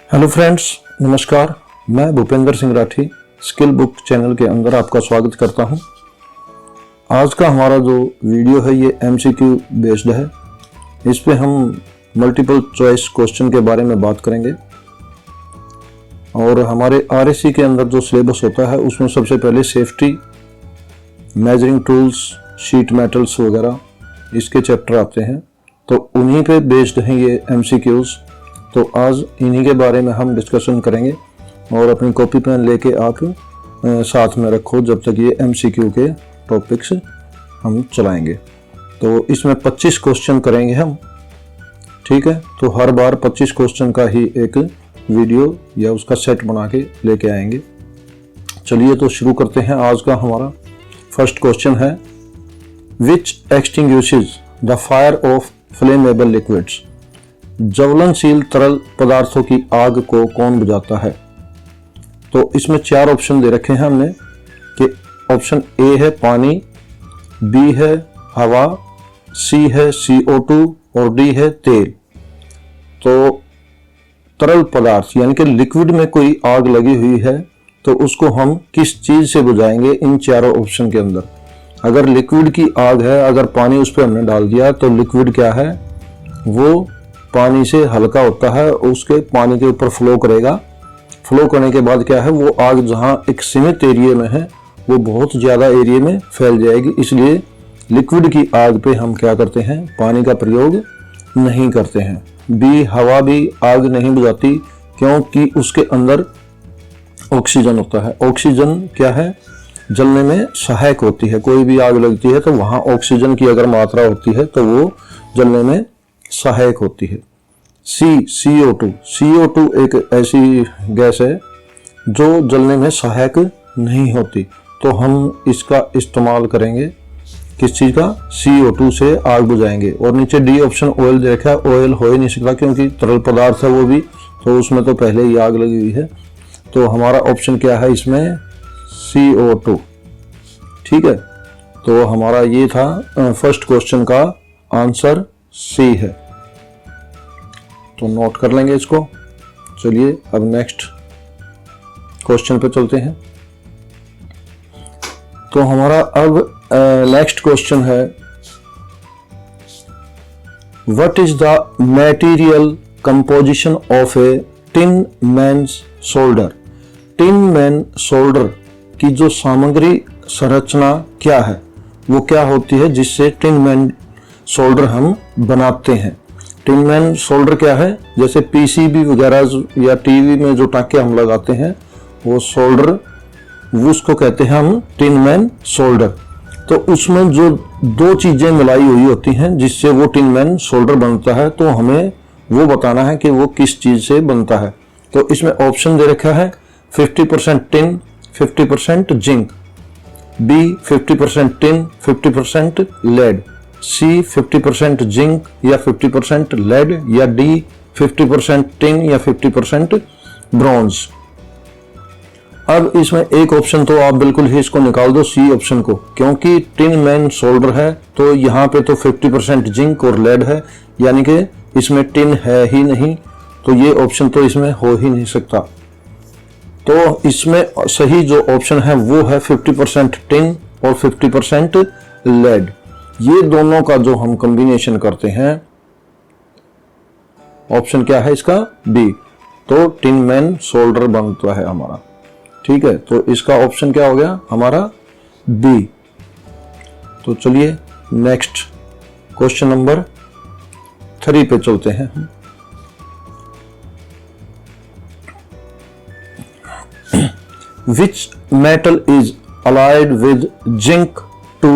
Hello friends, नमस्कार। मैं Bhupendra Singh Rathi skill book channel के अंदर आपका स्वागत करता हूं। आज का हमारा जो वीडियो है ये एमसीक्यू बेस्ड है। इस पे हम मल्टीपल चॉइस क्वेश्चन के बारे में बात करेंगे और हमारे आरएससी के अंदर जो सिलेबस होता है उसमें सबसे पहले safety, measuring tools, sheet metals वगैरह इसके चैप्टर आते हैं, तो उन्हीं पे बेस्ड हैं ये एमसीक्यूज। तो आज इन्हीं के बारे में हम डिस्कशन करेंगे और अपनी कॉपी पेन लेके आप साथ में रखो जब तक ये एमसीक्यू के टॉपिक्स हम चलाएंगे। तो इसमें 25 क्वेश्चन करेंगे हम, ठीक है। तो हर बार 25 क्वेश्चन का ही एक वीडियो या उसका सेट बना के लेके आएंगे। चलिए तो शुरू करते हैं। आज का हमारा फर्स्ट क्वेश्चन है, which extinguishes the fire of flammable liquids? ज्वलनशील तरल पदार्थों की आग को कौन बुझाता है? तो इसमें 4 ऑप्शन दे रखे हैं हमने कि ऑप्शन ए है पानी, बी है हवा, सी है CO2 और डी है तेल। तो तरल पदार्थ यानी कि लिक्विड में कोई आग लगी हुई है तो उसको हम किस चीज से बुझाएंगे इन चारों ऑप्शन के अंदर? अगर लिक्विड की आग है, अगर पानी उस पर हमने डाल दिया तो लिक्विड क्या है, वो पानी से हल्का होता है, उसके पानी के ऊपर फ्लो करेगा। फ्लो करने के बाद क्या है, वो आग जहां एक सीमित एरिया में है वो बहुत ज्यादा एरिया में फैल जाएगी। इसलिए लिक्विड की आग पे हम क्या करते हैं, पानी का प्रयोग नहीं करते हैं। बी हवा भी आग नहीं बुझाती क्योंकि उसके अंदर ऑक्सीजन होता है। ऑक्सीजन क्या है, जलने में सहायक होती है। कोई भी आग लगती है तो वहां ऑक्सीजन की अगर मात्रा होती है तो वो जलने में सहायक होती है। CO2 एक ऐसी गैस है जो जलने में सहायक नहीं होती, तो हम इसका इस्तेमाल करेंगे किस चीज का, CO2 से आग बुझाएंगे। और नीचे डी ऑप्शन ऑयल दे रखा है। ऑयल हो ही नहीं सकता क्योंकि तरल पदार्थ है वो भी, तो उसमें तो पहले ही आग लगी हुई है। तो हमारा ऑप्शन क्या है इसमें, CO2, ठीक है। तो हमारा ये था फर्स्ट क्वेश्चन का आंसर सी है, तो नोट कर लेंगे इसको। चलिए अब नेक्स्ट क्वेश्चन पे चलते हैं। तो हमारा अब नेक्स्ट क्वेश्चन है, what is the material composition of a tin man solder? Tin man solder की जो सामग्री संरचना क्या है, वो क्या होती है जिससे टिन मैन सोल्डर हम बनाते हैं? टिन मैन सोल्डर क्या है, जैसे PCB वगैरह या टीवी में जो टाँके हम लगाते हैं वो सोल्डर, वो उसको कहते हैं हम टिन मैन सोल्डर। तो उसमें जो 2 चीजें मिलाई हुई होती हैं जिससे वो टिन मैन सोल्डर बनता है, तो हमें वो बताना है कि वो किस चीज से बनता है। तो इसमें ऑप्शन दे रखा है 50% tin, 50% zinc, B 50% tin, 50% lead, C 50% zinc या 50% लेड, या डी 50% टिन या 50% ब्रॉन्ज। अब इसमें एक ऑप्शन तो आप बिल्कुल ही इसको निकाल दो, सी ऑप्शन को, क्योंकि टिन मैन सोल्डर है तो यहाँ पे तो 50% जिंक और लेड है, यानी कि इसमें टिन है ही नहीं, तो ये ऑप्शन तो इसमें हो ही नहीं सकता। तो इसमें सही जो ऑप्शन है वो है 50% टिन और 50% लेड। ये दोनों का जो हम कॉम्बिनेशन करते हैं, ऑप्शन क्या है इसका, बी, तो टिन मैन सोल्डर बनता है हमारा, ठीक है। तो इसका ऑप्शन क्या हो गया हमारा, बी। तो चलिए नेक्स्ट क्वेश्चन नंबर 3 पे चलते हैं। Which metal is allied with zinc to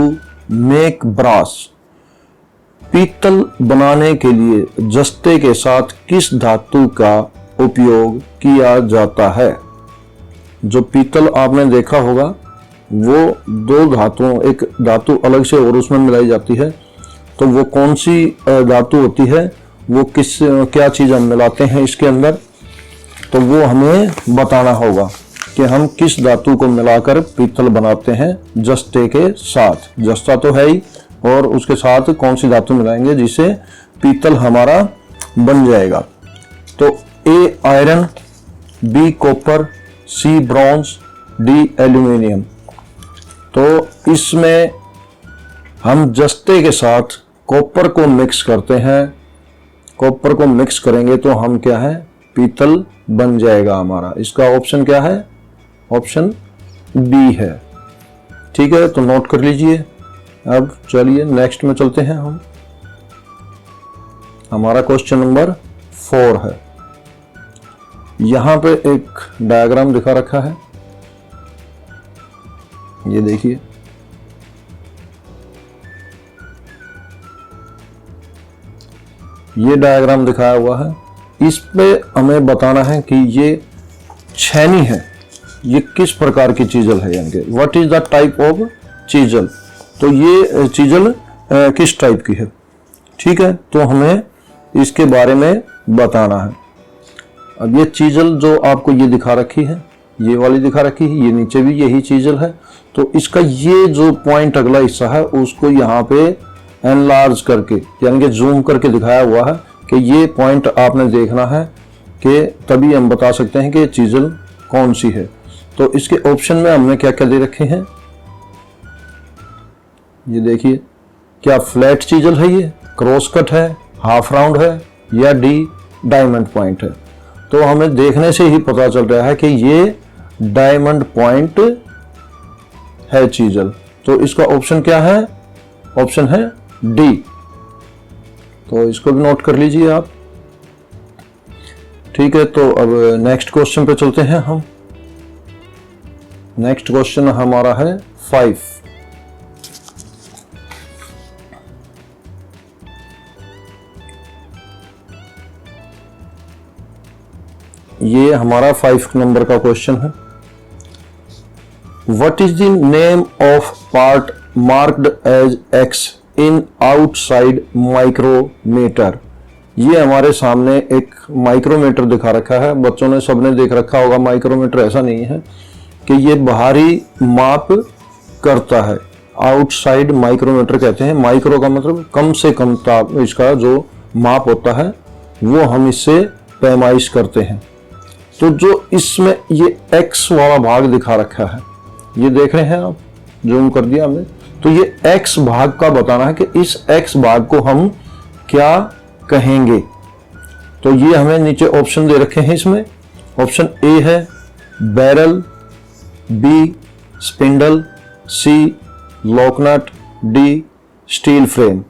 make brass? पीतल बनाने के लिए जस्ते के साथ किस धातु का उपयोग किया जाता है? जो पीतल आपने देखा होगा वो 2 धातुओं, एक धातु अलग से और उसमें मिलाई जाती है, तो वो कौन सी धातु होती है, वो क्या चीज हम मिलाते हैं इसके अंदर, तो वो हमें बताना होगा कि हम किस धातु को मिलाकर पीतल बनाते हैं जस्ते के साथ। जस्ता तो है ही, और उसके साथ कौन सी धातु मिलाएंगे जिससे पीतल हमारा बन जाएगा। तो ए आयरन, बी कॉपर, सी ब्रॉन्ज, डी एल्यूमिनियम। तो इसमें हम जस्ते के साथ कॉपर को मिक्स करते हैं। कॉपर को मिक्स करेंगे तो हम क्या है, पीतल बन जाएगा हमारा। इसका ऑप्शन क्या है, ऑप्शन बी है। ठीक है, तो नोट कर लीजिए। अब चलिए नेक्स्ट में चलते हैं हम। हमारा क्वेश्चन नंबर 4 है। यहां पे एक डायग्राम दिखा रखा है, ये देखिए। ये डायग्राम दिखाया हुआ है, इस पे हमें बताना है कि ये छेनी है, ये किस प्रकार की चीजल है, यानी कि what is the type of chisel. तो ये चीजल किस टाइप की है। ठीक है, तो हमें इसके बारे में बताना है। अब ये चीजल जो आपको ये दिखा रखी है, ये वाली दिखा रखी है, ये नीचे भी यही चीजल है। तो इसका ये जो पॉइंट अगला हिस्सा है उसको यहाँ पे एनलार्ज करके यानी कि जूम करके दिखाया हुआ है कि ये पॉइंट आपने देखना है, कि तभी हम बता सकते हैं कि ये चीजल कौन सी है। तो इसके ऑप्शन में हमने क्या क्या दे रखे हैं, ये देखिए। क्या फ्लैट चीजल है, ये क्रॉस कट है, हाफ राउंड है, या डी डायमंड पॉइंट है। तो हमें देखने से ही पता चल रहा है कि ये डायमंड पॉइंट है चीजल। तो इसका ऑप्शन क्या है, ऑप्शन है डी। तो इसको भी नोट कर लीजिए आप। ठीक है, तो अब नेक्स्ट क्वेश्चन पे चलते हैं हम। नेक्स्ट क्वेश्चन हमारा है 5। ये हमारा 5 नंबर का क्वेश्चन है। What is the name of part marked as X in outside micrometer. ये हमारे सामने एक माइक्रोमीटर दिखा रखा है। बच्चों ने सबने देख रखा होगा माइक्रोमीटर। ऐसा नहीं है कि ये बाहरी माप करता है, आउटसाइड माइक्रोमीटर कहते हैं। माइक्रो का मतलब कम से कम ताप, इसका जो माप होता है वो हम इससे पैमाइश करते हैं। तो जो इसमें ये एक्स वाला भाग दिखा रखा है, ये देख रहे हैं आप, जूम कर दिया हमने। तो ये एक्स भाग का बताना है कि इस एक्स भाग को हम क्या कहेंगे। तो ये हमें नीचे ऑप्शन दे रखे हैं। इसमें ऑप्शन ए है बैरल, बी स्पिंडल, सी लॉकनट, डी स्टील फ्रेम।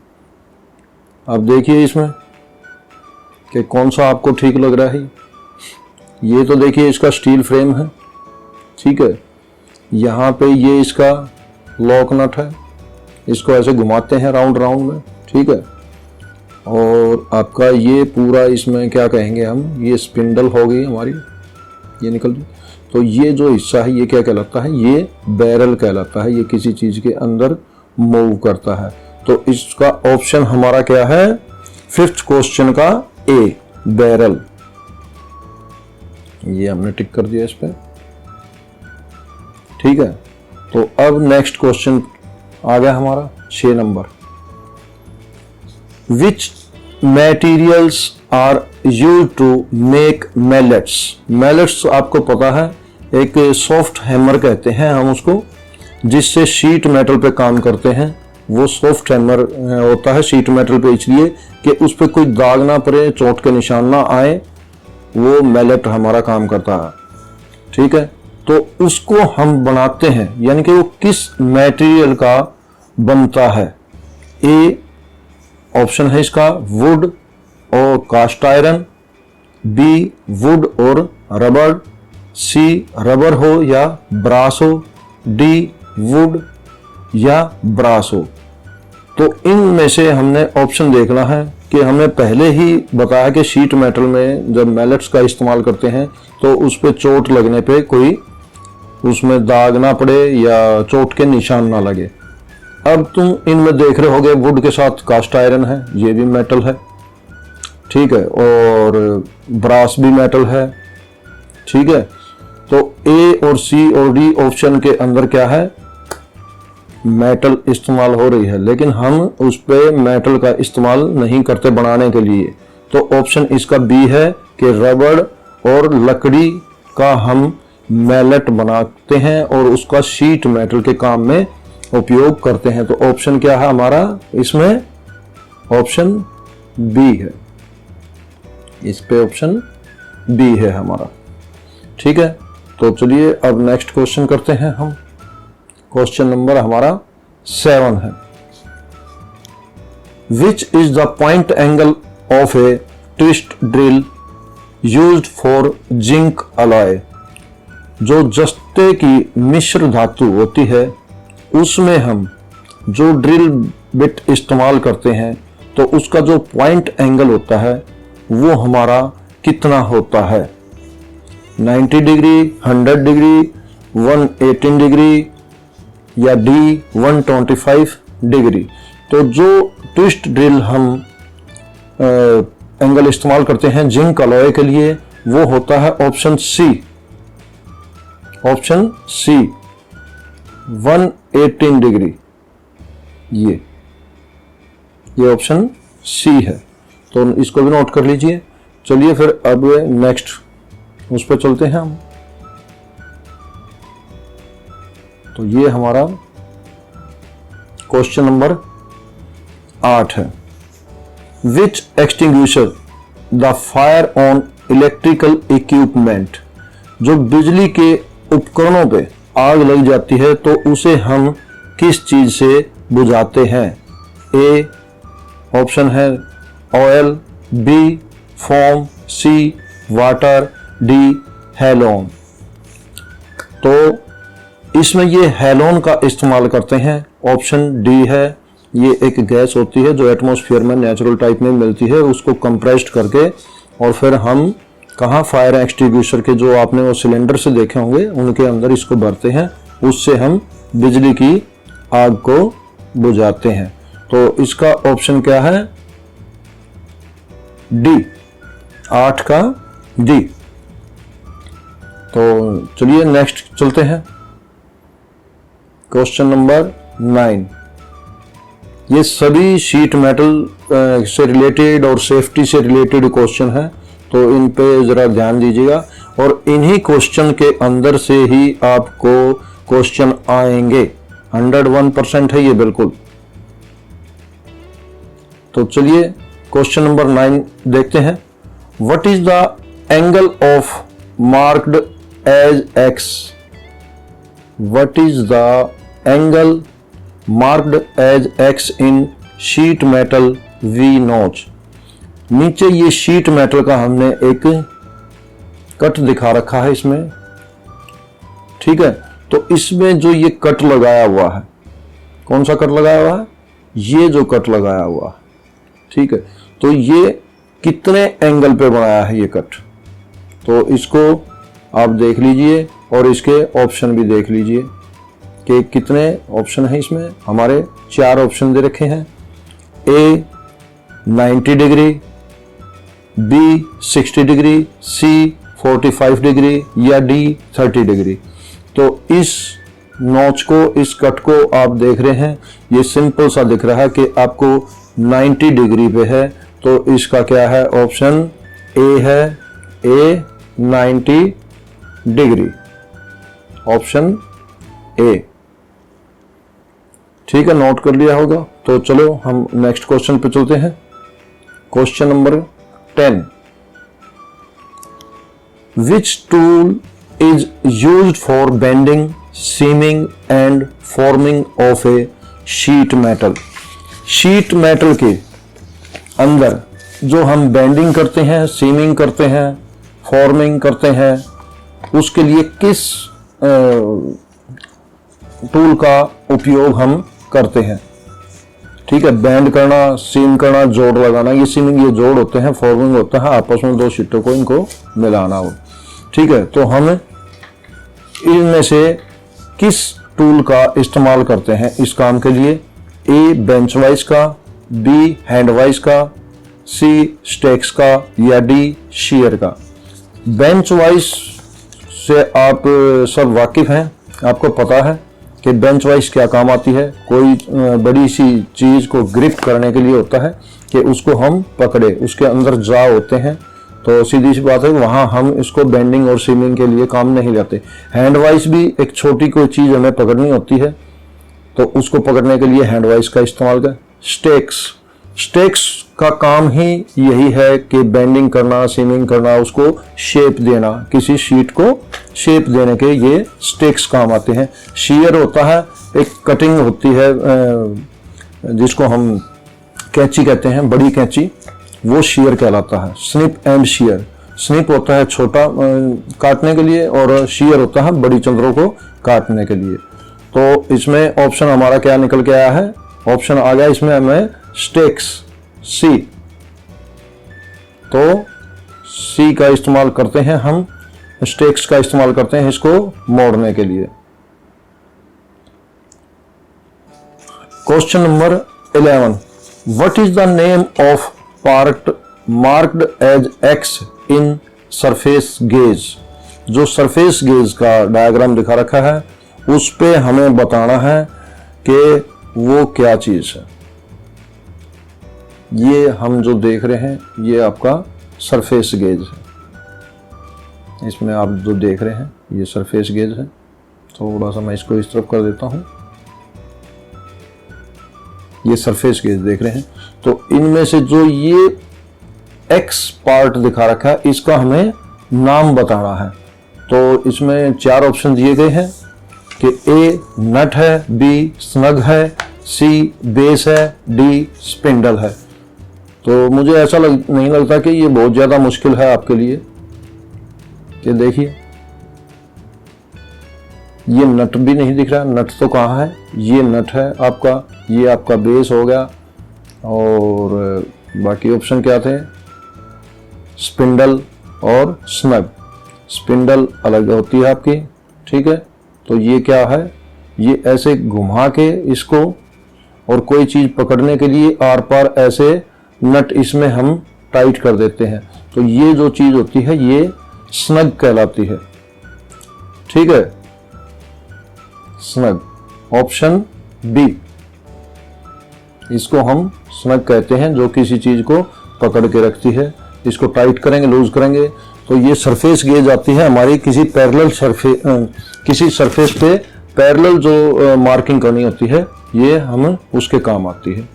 अब देखिए इसमें कि कौन सा आपको ठीक लग रहा है। ये तो देखिए इसका स्टील फ्रेम है, ठीक है। यहाँ पे ये इसका लॉकनट है, इसको ऐसे घुमाते हैं राउंड राउंड में, ठीक है। और आपका ये पूरा इसमें क्या कहेंगे हम, ये स्पिंडल हो गई हमारी, ये निकल गई। तो ये जो हिस्सा है ये क्या कहलाता है, ये बैरल कहलाता है। ये किसी चीज के अंदर मूव करता है। तो इसका ऑप्शन हमारा क्या है, 5th क्वेश्चन का ए बैरल। ये हमने टिक कर दिया इस पे, ठीक है। तो अब नेक्स्ट क्वेश्चन आ गया हमारा 6 number. Which materials are use to make mallets. Mallets आपको पता है एक सॉफ्ट हैमर कहते हैं हम उसको, जिससे शीट मेटल पे काम करते हैं। वो सॉफ्ट हैमर होता है शीट मेटल पे इसलिए कि उस पर कोई दाग ना पड़े, चोट के निशान ना आए, वो मैलेट हमारा काम करता है, ठीक है। तो उसको हम बनाते हैं, यानी कि वो किस मटेरियल का बनता है। ए ऑप्शन है इसका वुड और कास्ट आयरन, बी वुड और रबर, सी रबर हो या ब्रास हो, डी वुड या ब्रास हो। तो इनमें से हमने ऑप्शन देखना है कि हमने पहले ही बताया कि शीट मेटल में जब मैलेट्स का इस्तेमाल करते हैं तो उस पर चोट लगने पे कोई उसमें दाग ना पड़े या चोट के निशान ना लगे। अब तुम इनमें देख रहे होगे वुड के साथ कास्ट आयरन है, ये भी मेटल है, ठीक है, और ब्रास भी मेटल है, ठीक है। तो ए और सी और डी ऑप्शन के अंदर क्या है, मेटल इस्तेमाल हो रही है, लेकिन हम उस पे मेटल का इस्तेमाल नहीं करते बनाने के लिए। तो ऑप्शन इसका बी है कि रबड़ और लकड़ी का हम मैलेट बनाते हैं और उसका शीट मेटल के काम में उपयोग करते हैं। तो ऑप्शन क्या है हमारा इसमें? ऑप्शन बी है। इस पे ऑप्शन बी है हमारा। ठीक है, तो चलिए अब नेक्स्ट क्वेश्चन करते हैं हम। क्वेश्चन नंबर हमारा 7 है। Which is the point angle of A twist drill used for zinc alloy? जो जस्ते की मिश्र धातु होती है उसमें हम जो ड्रिल बिट इस्तेमाल करते हैं तो उसका जो पॉइंट एंगल होता है वो हमारा कितना होता है? 90 डिग्री, 100 डिग्री, 118 डिग्री या डी 125 डिग्री? तो जो ट्विस्ट ड्रिल हम एंगल इस्तेमाल करते हैं जिंक अलॉय के लिए वो होता है option C. Option C 118 degree. ये ऑप्शन सी है, तो इसको भी नोट कर लीजिए। चलिए फिर अब नेक्स्ट उस पर चलते हैं हम। तो ये हमारा क्वेश्चन नंबर 8 है। Which extinguisher the fire on electrical equipment? जो बिजली के उपकरणों पे आग लग जाती है तो उसे हम किस चीज से बुझाते हैं? ए ऑप्शन है ऑयल, बी फोम, सी वाटर, डी हेलोन। तो इसमें ये हेलोन का इस्तेमाल करते हैं। ऑप्शन डी है। ये एक गैस होती है जो एटमॉस्फेयर में नेचुरल टाइप में मिलती है, उसको कंप्रेस्ड करके और फिर हम कहाँ फायर एक्सटिंग्विशर के जो आपने वो सिलेंडर से देखे होंगे उनके अंदर इसको भरते हैं, उससे हम बिजली की आग को बुझाते हैं। तो इसका ऑप्शन क्या है? डी, 8 का डी। तो चलिए नेक्स्ट चलते हैं। Question number 9। ये सभी शीट मेटल से रिलेटेड और सेफ्टी से रिलेटेड क्वेश्चन है, तो इन पे जरा ध्यान दीजिएगा और इन्हीं क्वेश्चन के अंदर से ही आपको क्वेश्चन आएंगे। 101% है ये बिल्कुल। तो चलिए क्वेश्चन नंबर 9 देखते हैं। What is the angle of marked as X? What is the angle marked as X in sheet metal V notch? नीचे ये शीट मेटल का हमने एक कट दिखा रखा है इसमें। ठीक है, तो इसमें जो ये कट लगाया हुआ है, कौन सा कट लगाया हुआ है? ये जो कट लगाया हुआ है। ठीक है, तो ये कितने एंगल पे बनाया है ये कट? तो इसको आप देख लीजिए और इसके ऑप्शन भी देख लीजिए कि कितने ऑप्शन है इसमें। हमारे 4 ऑप्शन दे रखे हैं। ए 90 डिग्री, बी 60 डिग्री, सी 45 डिग्री या डी 30 डिग्री। तो इस नॉच को, इस कट को आप देख रहे हैं, ये सिंपल सा दिख रहा है कि आपको 90 डिग्री पे है, तो इसका क्या है? ऑप्शन ए है। ए 90 डिग्री, ऑप्शन ए। ठीक है, नोट कर लिया होगा। तो चलो हम नेक्स्ट क्वेश्चन पे चलते हैं। Question number 10। Which tool is used for bending, seaming and forming of a sheet metal? Sheet metal के अंदर जो हम बेंडिंग करते हैं, सीमिंग करते हैं, फॉर्मिंग करते हैं, उसके लिए किस टूल का उपयोग हम करते हैं? ठीक है, बेंड करना, सीम करना, जोड़ लगाना, ये सीमिंग, ये जोड़ होते हैं, फॉर्मिंग होता है आपस में दो शीटों को इनको मिलाना हो। ठीक है, तो हम इनमें से किस टूल का इस्तेमाल करते हैं इस काम के लिए? ए बेंच वाइज का, बी हैंड वाइज का, सी स्टेक्स का या डी शीयर का। बेंच वाइज से आप सब वाकिफ हैं, आपको पता है कि बेंच वाइज क्या काम आती है। कोई बड़ी सी चीज को ग्रिप करने के लिए होता है कि उसको हम पकड़े, उसके अंदर जा होते हैं तो सीधी सी बात है, वहां हम इसको बेंडिंग और सीमिंग के लिए काम नहीं लेते। हैंड वाइज भी एक छोटी कोई चीज हमें पकड़नी होती है तो उसको पकड़ने के लिए हैंड वाइज का इस्तेमाल कर। स्टेक्स का काम ही यही है कि बेंडिंग करना, सीमिंग करना, उसको शेप देना, किसी शीट को शेप देने के ये स्टेक्स काम आते हैं। शीयर होता है, एक कटिंग होती है जिसको हम कैंची कहते हैं, बड़ी कैंची, वो शीयर कहलाता है। स्निप एंड शीयर, स्निप होता है छोटा काटने के लिए और शीयर होता है बड़ी चंद्रों को काटने के लिए। तो इसमें ऑप्शन हमारा क्या निकल के आया है, ऑप्शन आ गया इसमें हमें स्टेक्स, सी। तो सी का इस्तेमाल करते हैं हम, स्टेक्स का इस्तेमाल करते हैं इसको मोड़ने के लिए। Question number 11, what is the name of part marked as X in surface gauge. जो सरफेस गेज का डायग्राम दिखा रखा है उस पे हमें बताना है कि वो क्या चीज है। ये हम जो देख रहे हैं ये आपका सरफेस गेज है। इसमें आप जो देख रहे हैं ये सरफेस गेज है। थोड़ा सा मैं इसको इस तरफ कर देता हूं। ये सरफेस गेज देख रहे हैं, तो इनमें से जो ये एक्स पार्ट दिखा रखा है इसका हमें नाम बताना है। तो इसमें 4 ऑप्शन दिए गए हैं कि ए नट है, बी स्नग है, सी बेस है, डी स्पिंडल है। तो मुझे ऐसा नहीं लगता कि ये बहुत ज्यादा मुश्किल है आपके लिए। कि देखिए ये नट भी नहीं दिख रहा, नट तो कहाँ है, ये नट है आपका, ये आपका बेस हो गया और बाकी ऑप्शन क्या थे, स्पिंडल और स्नग। स्पिंडल अलग होती है आपकी, ठीक है। तो ये क्या है, ये ऐसे घुमा के इसको और कोई चीज पकड़ने के लिए आर पार ऐसे नट इसमें हम टाइट कर देते हैं। तो ये जो चीज होती है ये स्नग कहलाती है, ठीक है, स्नग। ऑप्शन बी, इसको हम स्नग कहते हैं, जो किसी चीज को पकड़ के रखती है। इसको टाइट करेंगे, लूज करेंगे तो ये सरफेस गेज आती है हमारी किसी पैरेलल सरफेस, किसी सरफेस पे पैरेलल जो मार्किंग करनी होती है ये हम उसके काम आती है,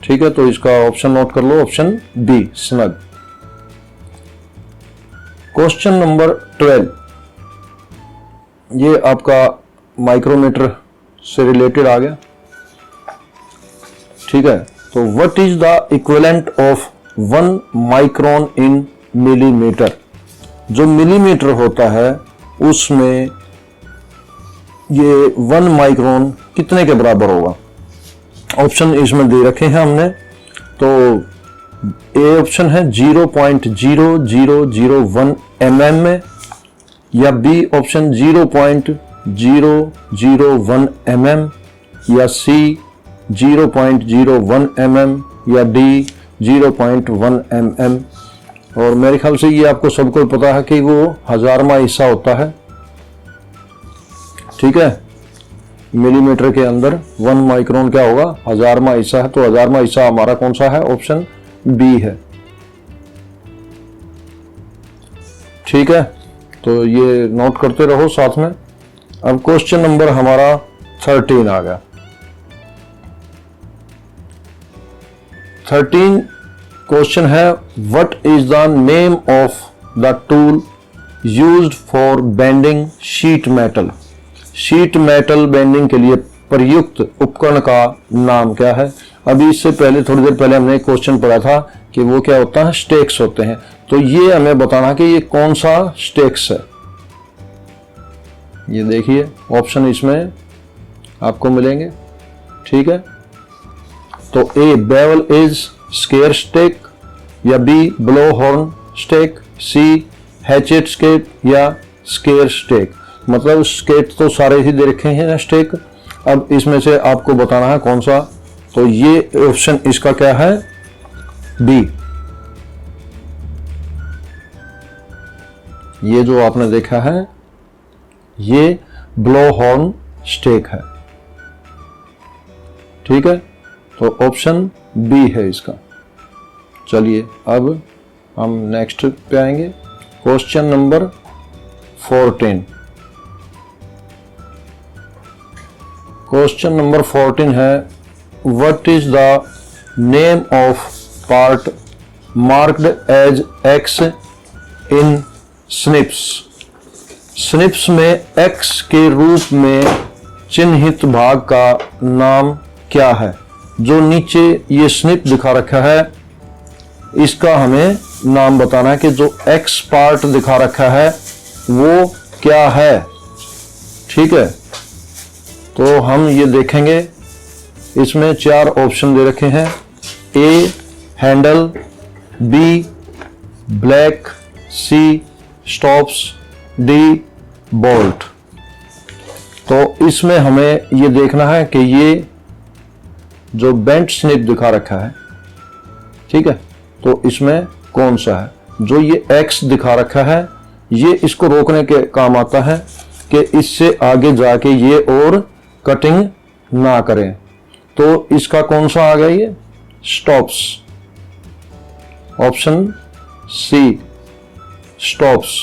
ठीक है। तो इसका ऑप्शन नोट कर लो, option B snug. Question number 12, ये आपका माइक्रोमीटर से रिलेटेड आ गया, ठीक है। तो what is the equivalent of 1 micron in millimetre. जो मिलीमीटर होता है उसमें ये 1 माइक्रोन कितने के बराबर होगा। ऑप्शन इसमें दे रखे हैं हमने। तो ए ऑप्शन है 0.0001 mm में, या बी ऑप्शन 0.001 mm, या सी 0.01 mm, या डी 0.1 mm। और मेरे ख्याल से ये आपको सबको पता है कि वो 1000वां हिस्सा होता है, ठीक है। मिलीमीटर के अंदर 1 माइक्रोन क्या होगा, 1000वां हिस्सा है। तो 1000वां हिस्सा हमारा कौन सा है, ऑप्शन बी है, ठीक है। तो ये नोट करते रहो साथ में। अब क्वेश्चन नंबर हमारा 13 आ गया। 13 क्वेश्चन है, what is the name of the tool used for bending sheet metal. Sheet metal bending के लिए प्रयुक्त उपकरण का नाम क्या है। अभी इससे पहले थोड़ी देर पहले हमने एक क्वेश्चन पढ़ा था कि वो क्या होता है, स्टेक्स होते हैं। तो ये हमें बताना कि ये कौन सा स्टेक्स है। ये देखिए ऑप्शन इसमें आपको मिलेंगे, ठीक है। तो ए बेवल एज स्केयर स्टेक, या बी ब्लो हॉर्न स्टेक, सी हैचेट स्टेक, या स्केयर स्टेक। मतलब स्केट तो सारे ही दे रखे हैं ना स्टेक। अब इसमें से आपको बताना है कौन सा। तो ये ऑप्शन इसका क्या है, बी। ये जो आपने देखा है ये ब्लो हॉर्न स्टेक है, ठीक है। तो ऑप्शन बी है इसका। चलिए अब हम नेक्स्ट पे आएंगे। Question number 14। क्वेश्चन नंबर 14 है, what is the name of part marked as X in snips. Snips में एक्स के रूप में चिन्हित भाग का नाम क्या है। जो नीचे ये स्निप दिखा रखा है इसका हमें नाम बताना है कि जो एक्स पार्ट दिखा रखा है वो क्या है। ठीक है, तो हम ये देखेंगे, इसमें 4 ऑप्शन दे रखे हैं। ए हैंडल, बी ब्लैक, सी स्टॉप्स, डी बोल्ट। तो इसमें हमें ये देखना है कि ये जो बेंट स्निप दिखा रखा है, ठीक है, तो इसमें कौन सा है। जो ये एक्स दिखा रखा है ये इसको रोकने के काम आता है कि इससे आगे जाके ये और कटिंग ना करें। तो इसका कौन सा आ गया, ये स्टॉप्स, ऑप्शन सी स्टॉप्स।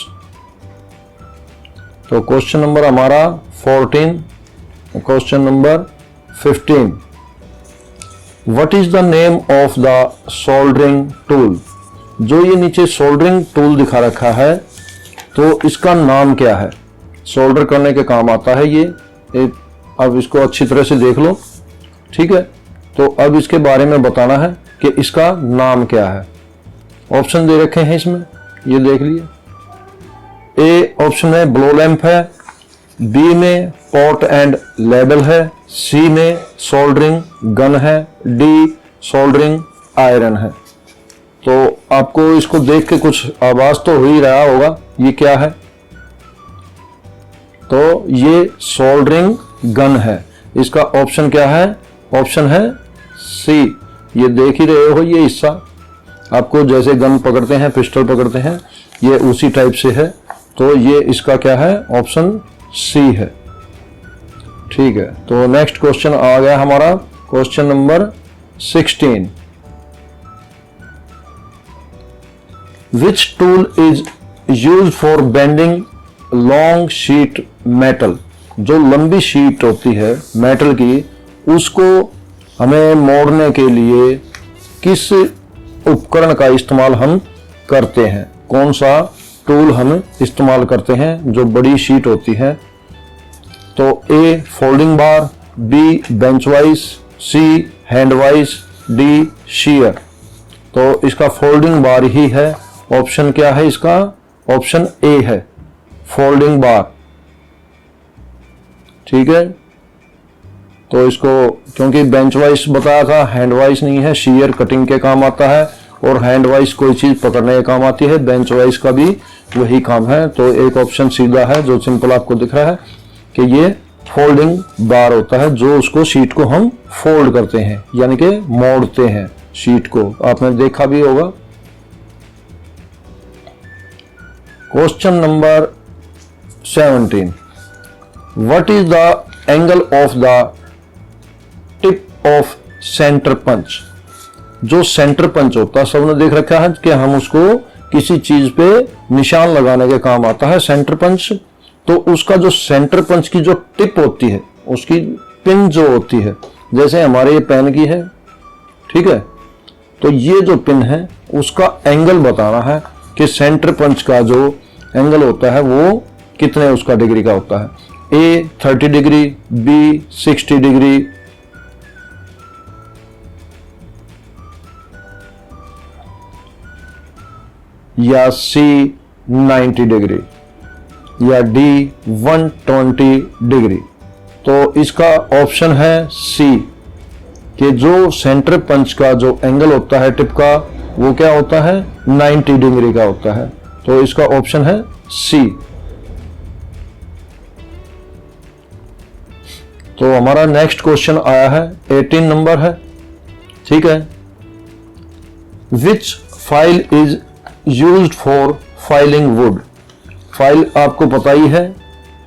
तो क्वेश्चन नंबर हमारा 14। Question number 15, what is the name of the soldering tool. जो ये नीचे सोल्डरिंग टूल दिखा रखा है तो इसका नाम क्या है। सोल्डर करने के काम आता है ये। अब इसको अच्छी तरह से देख लो, ठीक है। तो अब इसके बारे में बताना है कि इसका नाम क्या है। ऑप्शन दे रखे हैं इसमें, ये देख लिए। ए ऑप्शन में ब्लो लैंप है, बी में पॉट एंड लेबल है, सी में सोल्डरिंग गन है, डी सोल्डरिंग आयरन है। तो आपको इसको देख के कुछ आवाज तो हो ही रहा होगा, ये क्या है। तो ये सोल्डरिंग गन है। इसका ऑप्शन क्या है, ऑप्शन है सी। ये देख ही रहे हो, ये हिस्सा आपको जैसे गन पकड़ते हैं, पिस्टल पकड़ते हैं, ये उसी टाइप से है। तो ये इसका क्या है, ऑप्शन सी है। ठीक है, तो नेक्स्ट क्वेश्चन आ गया हमारा, question number 16। Which tool is used for bending long sheet metal। जो लंबी शीट होती है मेटल की, उसको हमें मोड़ने के लिए किस उपकरण का इस्तेमाल हम करते हैं। कौन सा टूल हम इस्तेमाल करते हैं जो बड़ी शीट होती है। तो ए फोल्डिंग बार, बी बेंच वाइज, सी हैंड वाइज, डी शीयर। तो इसका फोल्डिंग बार ही है। ऑप्शन क्या है इसका, ऑप्शन ए है फोल्डिंग बार। ठीक है, तो इसको क्योंकि बेंच वाइज बताया था, हैंड वाइज नहीं है। शीयर कटिंग के काम आता है और हैंड वाइज कोई चीज पकड़ने के काम आती है। बेंच वाइज का भी वही काम है। तो एक ऑप्शन सीधा है जो सिंपल आपको दिख रहा है कि ये फोल्डिंग बार होता है, जो उसको शीट को हम फोल्ड करते हैं, यानी कि मोड़ते हैं शीट को। आपने देखा भी होगा। Question number 17, what is the angle of the tip of centre punch. जो सेंटर पंच होता है, सबने देख रखा है कि हम उसको किसी चीज पे निशान लगाने के काम आता है सेंटर पंच। तो उसका जो सेंटर पंच की जो टिप होती है, उसकी पिन जो होती है, जैसे हमारे ये पेन की है, ठीक है, तो ये जो पिन है उसका एंगल बताना है कि सेंटर पंच का जो एंगल होता है वो कितने उसका डिग्री का होता है। ए 30 डिग्री, बी 60 डिग्री, या सी 90 डिग्री, या डी 120 डिग्री। तो इसका ऑप्शन है सी कि जो सेंटर पंच का जो एंगल होता है टिप का, वो क्या होता है, 90 डिग्री का होता है। तो इसका ऑप्शन है सी। तो हमारा नेक्स्ट क्वेश्चन आया है, 18 नंबर है, ठीक है। Which file is used for filing wood. File आपको पता ही है,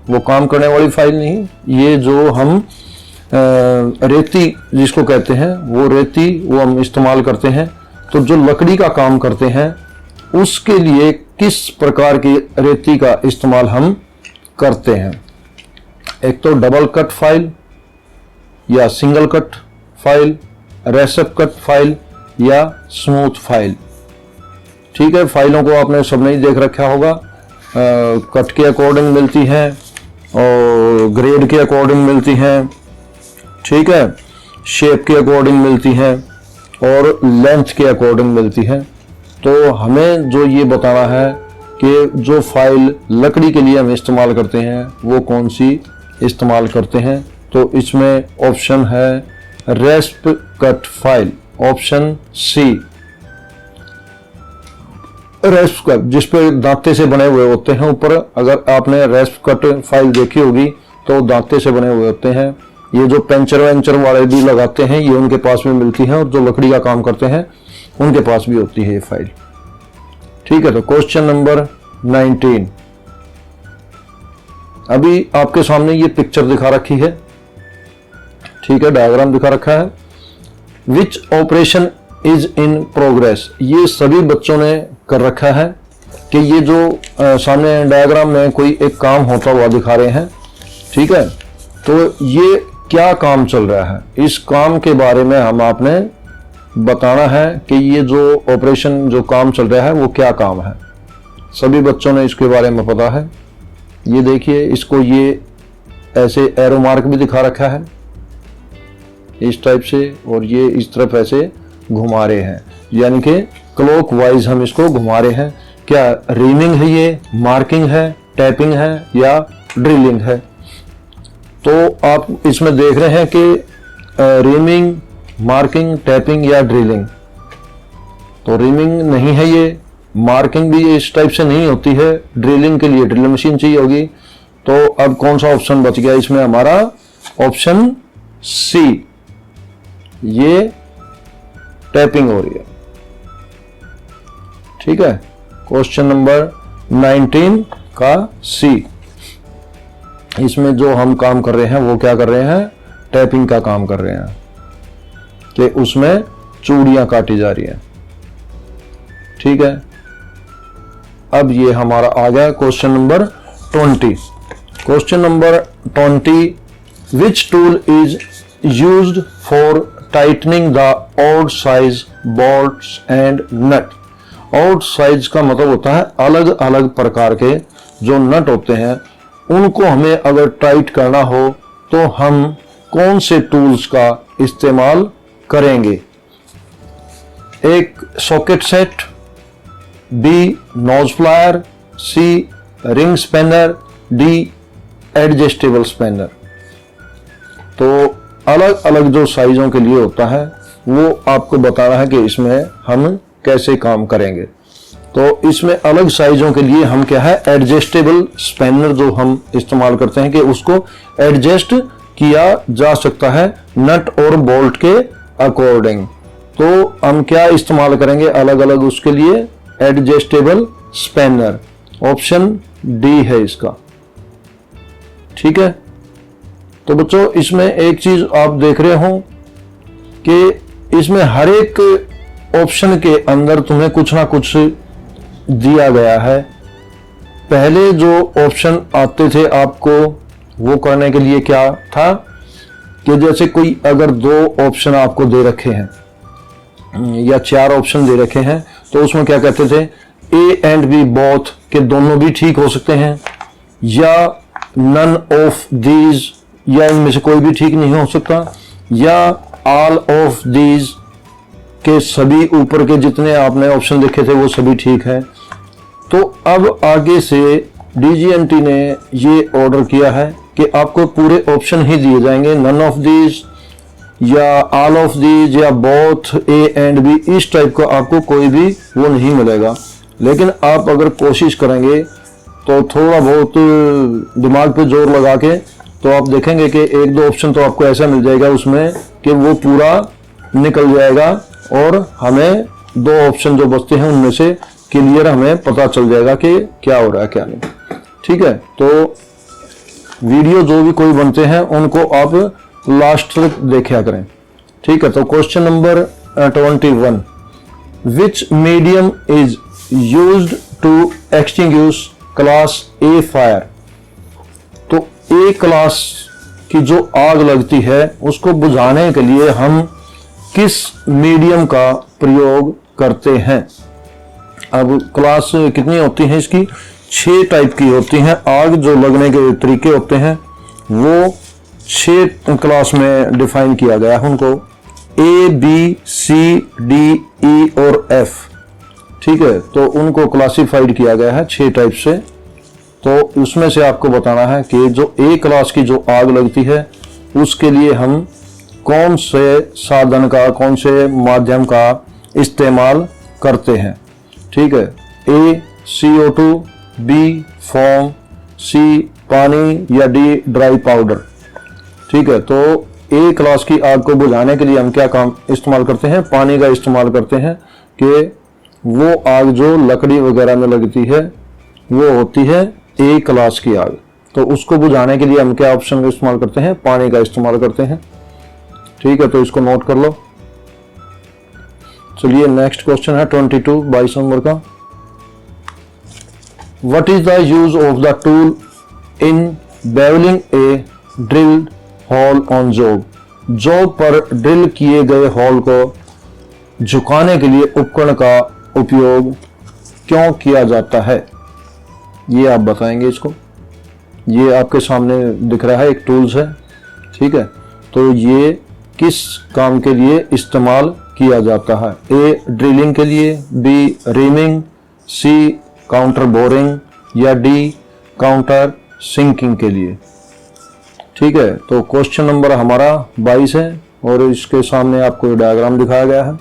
वो काम करने वाली फाइल नहीं, ये जो हम रेती जिसको कहते हैं, वो रेती वो हम इस्तेमाल करते हैं। तो जो लकड़ी का काम करते हैं उसके लिए किस प्रकार की रेती का इस्तेमाल हम करते हैं। एक तो डबल कट फाइल या single cut file, rasp cut file या स्मूथ फाइल। ठीक है, फाइलों को आपने सबने ही देख रखा होगा, कट के अकॉर्डिंग मिलती हैं और ग्रेड के अकॉर्डिंग मिलती हैं, ठीक है, शेप के अकॉर्डिंग मिलती हैं और लेंथ के अकॉर्डिंग मिलती हैं। तो हमें जो ये बताना है कि जो फाइल लकड़ी के लिए हम इस्तेमाल करते हैं वो कौन सी इस्तेमाल करते हैं। तो इसमें ऑप्शन है रेस्प cut file, option C रेस्प cut, जिसपे दांते से बने हुए होते हैं ऊपर। अगर आपने रेस्प कट फाइल देखी होगी तो दांते से बने हुए होते हैं। ये जो पेंचर वेंचर वाले भी लगाते हैं ये उनके पास में मिलती है, और जो लकड़ी का काम करते हैं उनके पास भी होती है ये फाइल। ठीक है, तो क्वेश्चन नंबर 19। अभी आपके सामने ये पिक्चर दिखा रखी है, ठीक है, डायग्राम दिखा रखा है। Which operation is in progress, ये सभी बच्चों ने कर रखा है कि ये जो सामने डायग्राम में कोई एक काम होता हुआ दिखा रहे हैं। ठीक है, तो ये क्या काम चल रहा है, इस काम के बारे में हम आपने बताना है कि ये जो ऑपरेशन जो काम चल रहा है वो क्या काम है। सभी बच्चों ने इसके बारे में पता है। ये देखिए, इसको ये ऐसे एरो मार्क भी दिखा रखा है इस टाइप से, और ये इस तरफ ऐसे घुमा रहे हैं, यानी कि क्लॉक वाइज हम इसको घुमा रहे हैं। क्या रीमिंग है, ये मार्किंग है, टैपिंग है या ड्रिलिंग है। तो आप इसमें देख रहे हैं कि रीमिंग, मार्किंग, टैपिंग या ड्रिलिंग। तो रीमिंग नहीं है ये, मार्किंग भी इस टाइप से नहीं होती है, ड्रिलिंग के लिए ड्रिल मशीन चाहिए होगी। तो अब कौन सा ऑप्शन बच गया इसमें हमारा, ऑप्शन सी, ये टैपिंग हो रही है। ठीक है, क्वेश्चन नंबर 19 का सी, इसमें जो हम काम कर रहे हैं वो क्या कर रहे हैं, टैपिंग का काम कर रहे हैं, कि उसमें चूड़ियां काटी जा रही हैं। ठीक है, अब ये हमारा आ गया question number 20। Question number 20, which tool is used for tightening the odd size bolts and nut. Odd size का मतलब होता है अलग अलग प्रकार के जो नट होते हैं, उनको हमें अगर टाइट करना हो तो हम कौन से टूल्स का इस्तेमाल करेंगे। एक socket set, B nose plier, C ring spanner, D adjustable spanner. तो अलग अलग जो साइजों के लिए होता है वो आपको बताना है कि इसमें हम कैसे काम करेंगे। तो इसमें अलग साइजों के लिए हम क्या है, एडजस्टेबल स्पैनर जो हम इस्तेमाल करते हैं कि उसको एडजस्ट किया जा सकता है नट और बोल्ट के अकॉर्डिंग। तो हम क्या इस्तेमाल करेंगे अलग अलग उसके लिए, एडजस्टेबल स्पैनर, ऑप्शन डी है इसका। ठीक है, तो बच्चों इसमें एक चीज आप देख रहे हो कि इसमें हर एक ऑप्शन के अंदर तुम्हें कुछ ना कुछ दिया गया है। पहले जो ऑप्शन आते थे आपको वो करने के लिए क्या था कि जैसे कोई अगर 2 ऑप्शन आपको दे रखे हैं या 4 ऑप्शन दे रखे हैं तो उसमें क्या कहते थे, ए एंड बी बोथ, के दोनों भी ठीक हो सकते हैं, या नन ऑफ दीज, या इनमें से कोई भी ठीक नहीं हो सकता, या ऑल ऑफ दीज, के सभी ऊपर के जितने आपने ऑप्शन देखे थे वो सभी ठीक है। तो अब आगे से डीजीएनटी ने ये ऑर्डर किया है कि आपको पूरे ऑप्शन ही दिए जाएंगे, नन ऑफ दीज या ऑल ऑफ दीज या बोथ ए एंड बी, इस टाइप का आपको कोई भी वो नहीं मिलेगा। लेकिन आप अगर कोशिश करेंगे तो थोड़ा बहुत दिमाग पे जोर लगा के तो आप देखेंगे कि 1-2 ऑप्शन तो आपको ऐसा मिल जाएगा उसमें कि वो पूरा निकल जाएगा और हमें 2 ऑप्शन जो बचते हैं उनमें से क्लियर हमें पता चल जाएगा कि क्या हो रहा है क्या नहीं। ठीक है, तो वीडियो जो भी कोई बनते हैं उनको आप लास्ट तक देखा करें। ठीक है, तो question number 21, which medium is used to extinguish class A fire. तो ए क्लास की जो आग लगती है उसको बुझाने के लिए हम किस मीडियम का प्रयोग करते हैं। अब क्लास कितनी होती है इसकी, 6 टाइप की होती हैं। आग जो लगने के तरीके होते हैं वो 6 क्लास में डिफाइन किया गया है उनको, A, B, C, D, E और F। ठीक है, तो उनको क्लासिफाइड किया गया है 6 टाइप से। तो उसमें से आपको बताना है कि जो A क्लास की जो आग लगती है उसके लिए हम कौन से साधन का, कौन से माध्यम का इस्तेमाल करते हैं। ठीक है, A CO2, B foam, C पानी या D ड्राई पाउडर। ठीक है, तो A क्लास की आग को बुझाने के लिए हम क्या काम इस्तेमाल करते हैं, पानी का इस्तेमाल करते हैं कि वो आग जो लकड़ी वगैरह में लगती है वो होती है A क्लास की आग। तो उसको बुझाने के लिए हम क्या ऑप्शन का इस्तेमाल करते हैं, पानी का इस्तेमाल करते हैं। ठीक है, तो इसको नोट कर लो। चलिए नेक्स्ट क्वेश्चन है 22 नंबर का। What is the use of the tool in bevelling a drilled hole on job. Job पर ड्रिल किए गए होल को झुकाने के लिए उपकरण का उपयोग क्यों किया जाता है, ये आप बताएंगे इसको। ये आपके सामने दिख रहा है, एक टूल्स है। ठीक है, तो ये किस काम के लिए इस्तेमाल किया जाता है। A ड्रिलिंग के लिए, B reaming, C counter boring या D काउंटर सिंकिंग के लिए। ठीक है, तो क्वेश्चन नंबर हमारा 22 है और इसके सामने आपको डायग्राम दिखाया गया है।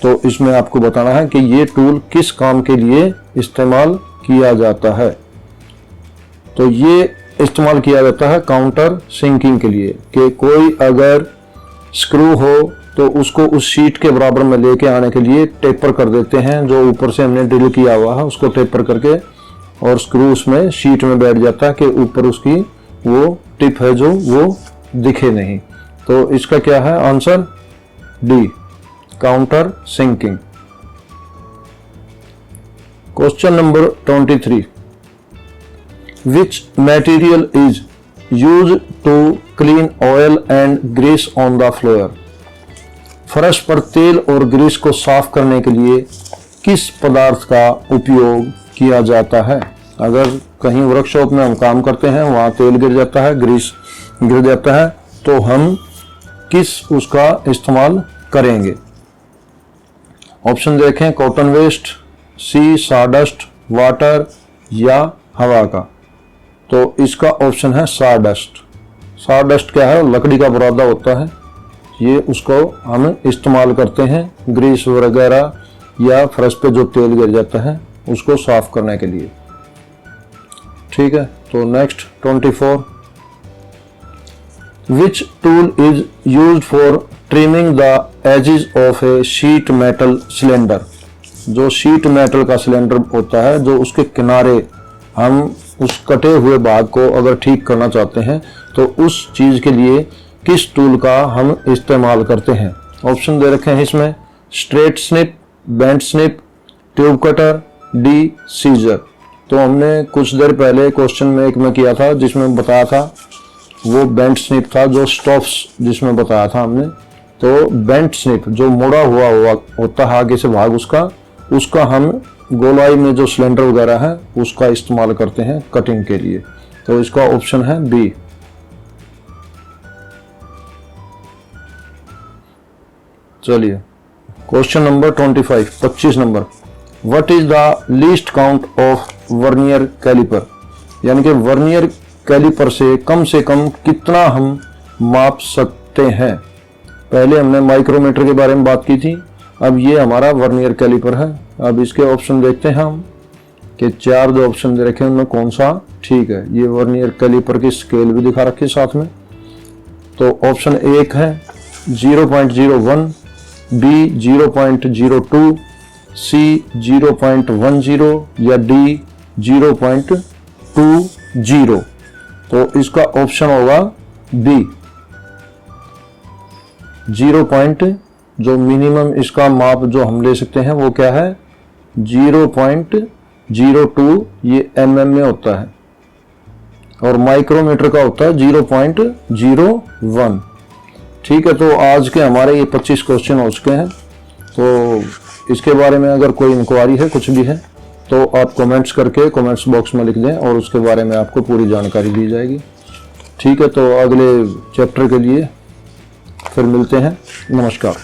तो इसमें आपको बताना है कि ये टूल किस काम के लिए इस्तेमाल किया जाता है। तो ये इस्तेमाल किया जाता है काउंटर सिंकिंग के लिए, कि कोई अगर स्क्रू हो तो उसको उस शीट के बराबर में लेके आने के लिए टेपर कर देते हैं। जो ऊपर से हमने ड्रिल किया हुआ है उसको टेपर करके, और स्क्रू उसमें शीट में बैठ जाता है कि ऊपर उसकी वो टिप है जो वो दिखे नहीं। तो इसका क्या है answer, D counter sinking. Question number 23, which material is used to clean oil and grease on the floor. फर्श पर तेल और ग्रीस को साफ करने के लिए किस पदार्थ का उपयोग किया जाता है। अगर कहीं वर्कशॉप में हम काम करते हैं, वहां तेल गिर जाता है, ग्रीस गिर जाता है, तो हम किस उसका इस्तेमाल करेंगे। ऑप्शन देखें, कॉटन वेस्ट, सी सॉडस्ट, वाटर या हवा का। तो इसका ऑप्शन है सॉडस्ट। सॉडस्ट क्या है, लकड़ी का बुरादा होता है, ये उसको हम इस्तेमाल करते हैं ग्रीस वगैरह या फर्श पे जो तेल गिर जाता है उसको साफ करने के लिए। ठीक है, तो next 24, which tool is used for trimming the edges of a sheet metal cylinder. जो शीट मेटल का सिलेंडर होता है, जो उसके किनारे हम उस कटे हुए भाग को अगर ठीक करना चाहते हैं तो उस चीज के लिए किस टूल का हम इस्तेमाल करते हैं। ऑप्शन दे रखे हैं इसमें, straight snip, bent snip, tube cutter, D scissor. तो हमने कुछ देर पहले क्वेश्चन में एक में किया था जिसमें बताया था वो बेंट स्निप था, जो स्टॉप्स जिसमें बताया था हमने। तो बेंट स्निप जो मुड़ा हुआ होता है आगे से भाग उसका हम गोलाई में जो सिलेंडर वगैरह है उसका इस्तेमाल करते हैं कटिंग के लिए। तो इसका ऑप्शन है बी। चलिए question number 25 number, what is the least count of vernier caliper. यानी कि वर्नियर कैलिपर से कम कितना हम माप सकते हैं। पहले हमने माइक्रोमीटर के बारे में बात की थी, अब ये हमारा वर्नियर कैलिपर है। अब इसके ऑप्शन देखते हैं हम कि 4 जो ऑप्शन दे रखे हैं उनमें कौन सा ठीक है। ये वर्नियर कैलिपर की स्केल भी दिखा रखी है साथ में। तो ऑप्शन 1 है 0.01, B 0.02, C 0.10 या D 0.20। तो इसका ऑप्शन होगा B 0. जो मिनिमम इसका माप जो हम ले सकते हैं वो क्या है 0.02 ये mm में होता है और माइक्रोमीटर का होता है 0.01। ठीक है, तो आज के हमारे ये 25 क्वेश्चन हो चुके हैं। तो इसके बारे में अगर कोई इंक्वायरी है, कुछ भी है, तो आप कमेंट्स करके कमेंट्स बॉक्स में लिख दें और उसके बारे में आपको पूरी जानकारी दी जाएगी। ठीक है, तो अगले चैप्टर के लिए फिर मिलते हैं। नमस्कार।